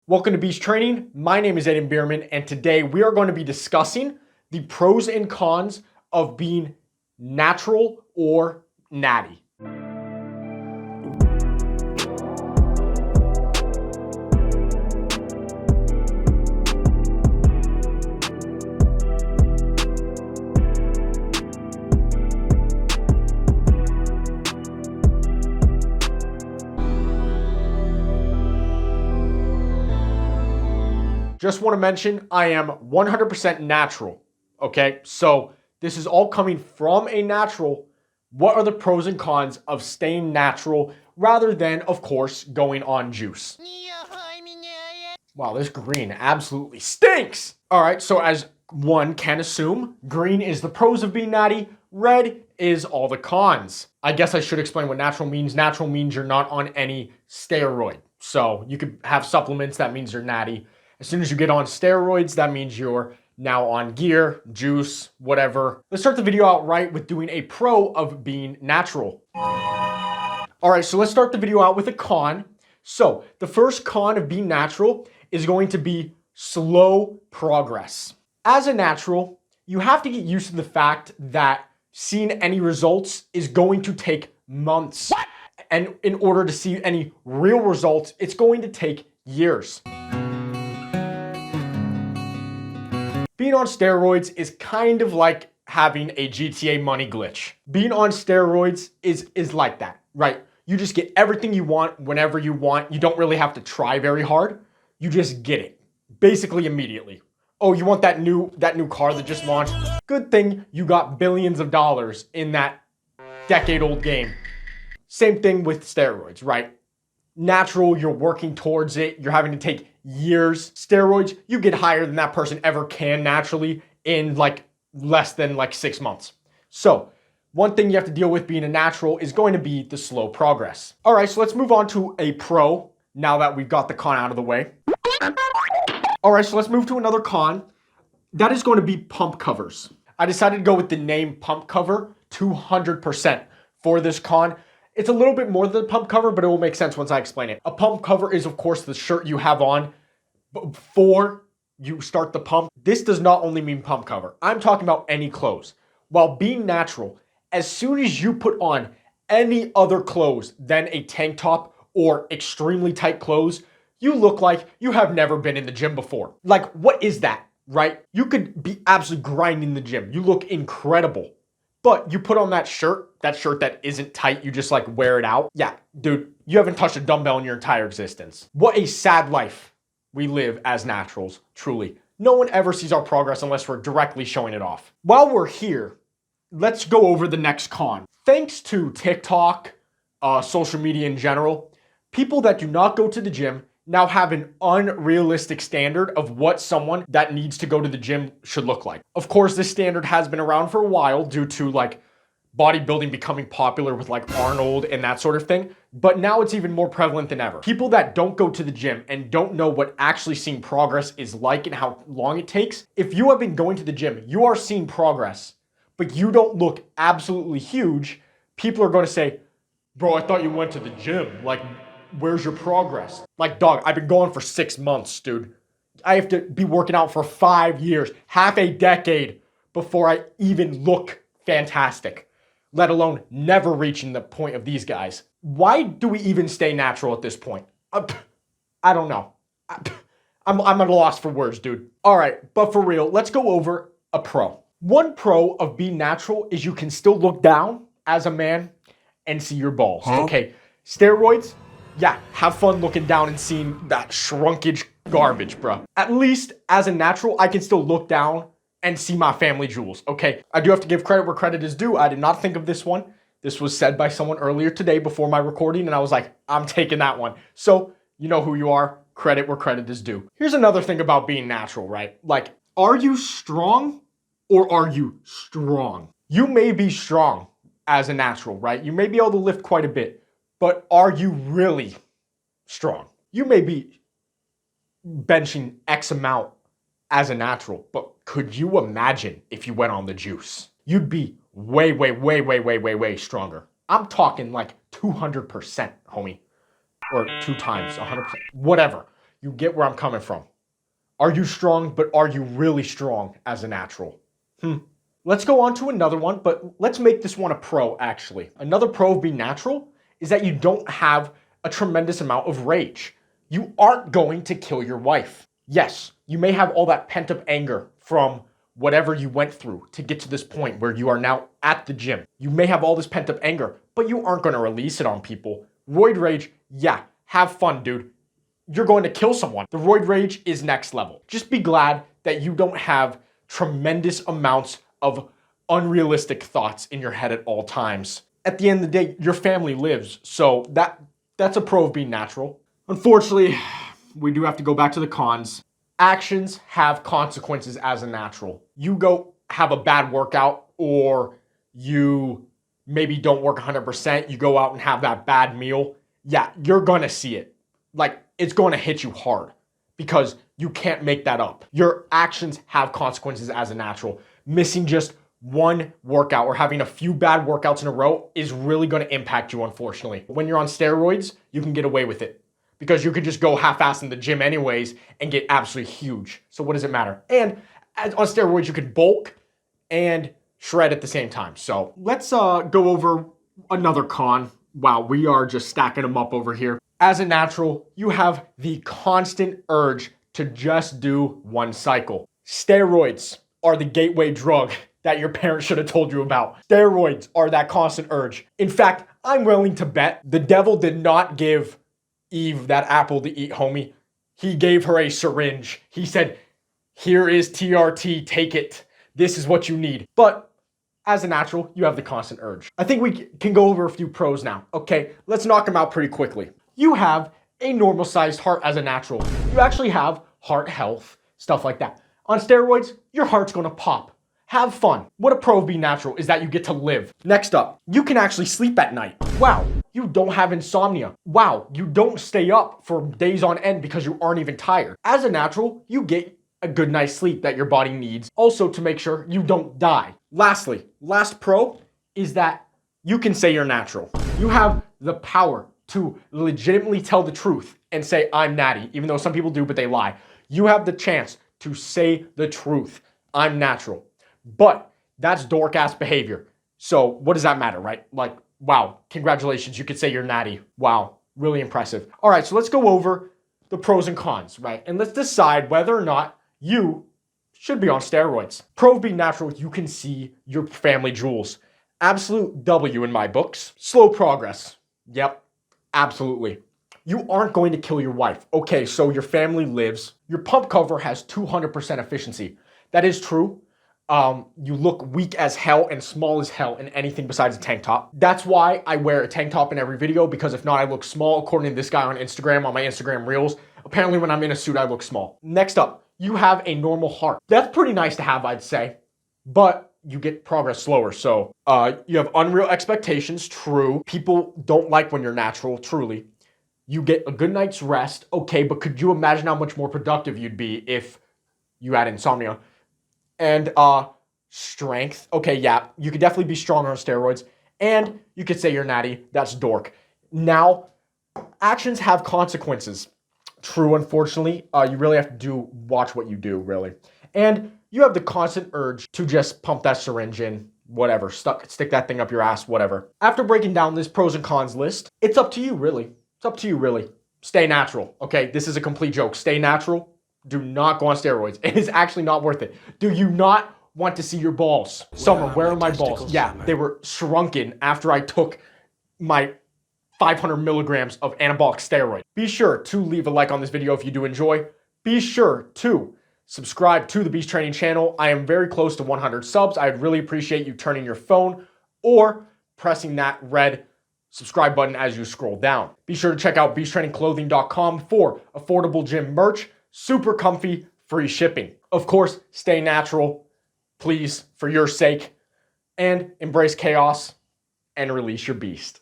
Welcome to Beast Training. My name is Aiden Bierman, and today we are going to be discussing the pros and cons of being natural or natty. Just want to mention, I am 100% natural, okay? So this is all coming from a natural. What are the pros and cons of staying natural rather than, of course, going on juice? Wow, this green absolutely stinks! All right, so as one can assume, green is the pros of being natty, red is all the cons. I guess I should explain what natural means. Natural means you're not on any steroid. So you could have supplements, that means you're natty. As soon as you get on steroids, that means you're now on gear, juice, whatever. Let's start the video out right with doing a pro of being natural. All right, so let's start the video out with a con. So the first con of being natural is going to be slow progress. As a natural, you have to get used to the fact that seeing any results is going to take months. What? And in order to see any real results, it's going to take years. Being on steroids is kind of like having a GTA money glitch. Being on steroids is like that, right? You just get everything you want whenever you want. You don't really have to try very hard. You just get it, basically immediately. Oh, you want that new car that just launched? Good thing you got billions of dollars in that decade-old game. Same thing with steroids, right? Natural, you're working towards it. You're having to take years. Steroids, you get higher than that person ever can naturally in like less than like 6 months. So one thing you have to deal with being a natural is going to be the slow progress. All right, so let's move on to a pro now that we've got the con out of the way. All right, so let's move to another con. That is going to be pump covers. I decided to go with the name pump cover 200% for this con. It's a little bit more than a pump cover, but it will make sense once I explain it. A pump cover is, of course, the shirt you have on before you start the pump. This does not only mean pump cover. I'm talking about any clothes. While being natural, as soon as you put on any other clothes than a tank top or extremely tight clothes, you look like you have never been in the gym before. Like, what is that, right? You could be absolutely grinding the gym. You look incredible. But you put on that shirt that isn't tight, you just like wear it out. Yeah, dude, you haven't touched a dumbbell in your entire existence. What a sad life we live as naturals, truly. No one ever sees our progress unless we're directly showing it off. While we're here, let's go over the next con. Thanks to TikTok, social media in general, people that do not go to the gym now have an unrealistic standard of what someone that needs to go to the gym should look like. Of course, this standard has been around for a while due to like bodybuilding becoming popular with like Arnold and that sort of thing. But now it's even more prevalent than ever. People that don't go to the gym and don't know what actually seeing progress is like and how long it takes. If you have been going to the gym, you are seeing progress, but you don't look absolutely huge. People are going to say, bro, I thought you went to the gym. Like, where's your progress? Like, dog, I've been going for 6 months, dude. I have to be working out for 5 years, half a decade before I even look fantastic, let alone never reaching the point of these guys. Why do we even stay natural at this point? I don't know. I'm at a loss for words, dude. All right, but for real, let's go over a pro. One pro of being natural is you can still look down as a man and see your balls. Okay, steroids, yeah, have fun looking down and seeing that shrunkage garbage, bro. At least as a natural, I can still look down and see my family jewels, okay? I do have to give credit where credit is due. I did not think of this one. This was said by someone earlier today before my recording, and I was like, I'm taking that one. So, you know who you are. Credit where credit is due. Here's another thing about being natural, right? Like, are you strong or are you strong? You may be strong as a natural, right? You may be able to lift quite a bit. But are you really strong? You may be benching X amount as a natural, but could you imagine if you went on the juice? You'd be way stronger. I'm talking like 200%, homie. Or 2 times, 100%, whatever. You get where I'm coming from. Are you strong, but are you really strong as a natural? Let's go on to another one, but let's make this one a pro, actually. Another pro of being natural is that you don't have a tremendous amount of rage. You aren't going to kill your wife. Yes, you may have all that pent-up anger from whatever you went through to get to this point where you are now at the gym. You may have all this pent-up anger, but you aren't going to release it on people. Roid rage, yeah, have fun, dude. You're going to kill someone. The roid rage is next level. Just be glad that you don't have tremendous amounts of unrealistic thoughts in your head at all times. At the end of the day, your family lives, so that's a pro of being natural. Unfortunately, we do have to go back to the cons. Actions have consequences as a natural. You go have a bad workout, or you maybe don't work 100%, you go out and have that bad meal. Yeah, you're gonna see it. Like, it's gonna hit you hard because you can't make that up. Your actions have consequences as a natural. Missing just one workout or having a few bad workouts in a row is really gonna impact you, unfortunately. When you're on steroids, you can get away with it because you could just go half-ass in the gym anyways and get absolutely huge. So what does it matter? And on steroids, you can bulk and shred at the same time. So let's go over another con. Wow, we are just stacking them up over here. As a natural, you have the constant urge to just do one cycle. Steroids are the gateway drug that your parents should have told you about. Steroids are that constant urge. In fact, I'm willing to bet the devil did not give Eve that apple to eat, homie. He gave her a syringe. He said, here is TRT, take it. This is what you need. But as a natural, you have the constant urge. I think we can go over a few pros now. Okay, let's knock them out pretty quickly. You have a normal sized heart as a natural. You actually have heart health, stuff like that. On steroids, your heart's gonna pop. Have fun. What a pro of being natural is that you get to live. Next up, you can actually sleep at night. Wow, you don't have insomnia. Wow, you don't stay up for days on end because you aren't even tired. As a natural, you get a good night's sleep that your body needs, also to make sure you don't die. Lastly, last pro is that you can say you're natural. You have the power to legitimately tell the truth and say, I'm natty, even though some people do, but they lie. You have the chance to say the truth. I'm natural. But that's dork-ass behavior. So what does that matter, right? Like, wow, congratulations, you could say you're natty. Wow, really impressive. All right, so let's go over the pros and cons, right? And let's decide whether or not you should be on steroids. Pro of being natural, you can see your family jewels. Absolute W in my books. Slow progress. Yep. Absolutely. You aren't going to kill your wife. Okay, so your family lives. Your pump cover has 200% efficiency. That is true. You look weak as hell and small as hell in anything besides a tank top. That's why I wear a tank top in every video, because if not, I look small, according to this guy on Instagram, on my Instagram Reels. Apparently, when I'm in a suit, I look small. Next up, you have a normal heart. That's pretty nice to have, I'd say, but you get progress slower. So you have unreal expectations, true. People don't like when you're natural, truly. You get a good night's rest, okay, but could you imagine how much more productive you'd be if you had insomnia? And strength, okay, yeah, you could definitely be stronger on steroids. And you could say you're natty, that's dork. Now, actions have consequences. True, unfortunately. You really have to watch what you do, really. And you have the constant urge to just pump that syringe in, whatever, stick that thing up your ass, whatever. After breaking down this pros and cons list, it's up to you, really. It's up to you, really. Stay natural, okay? This is a complete joke. Stay natural. Do not go on steroids. It is actually not worth it. Do you not want to see your balls? Summer, where are my balls? Yeah, they were shrunken after I took my 500 milligrams of anabolic steroid. Be sure to leave a like on this video if you do enjoy. Be sure to subscribe to the Beast Training channel. I am very close to 100 subs. I'd really appreciate you turning your phone or pressing that red subscribe button as you scroll down. Be sure to check out beasttrainingclothing.com for affordable gym merch, super comfy, free shipping. Of course, stay natural, please, for your sake, and embrace chaos and release your beast.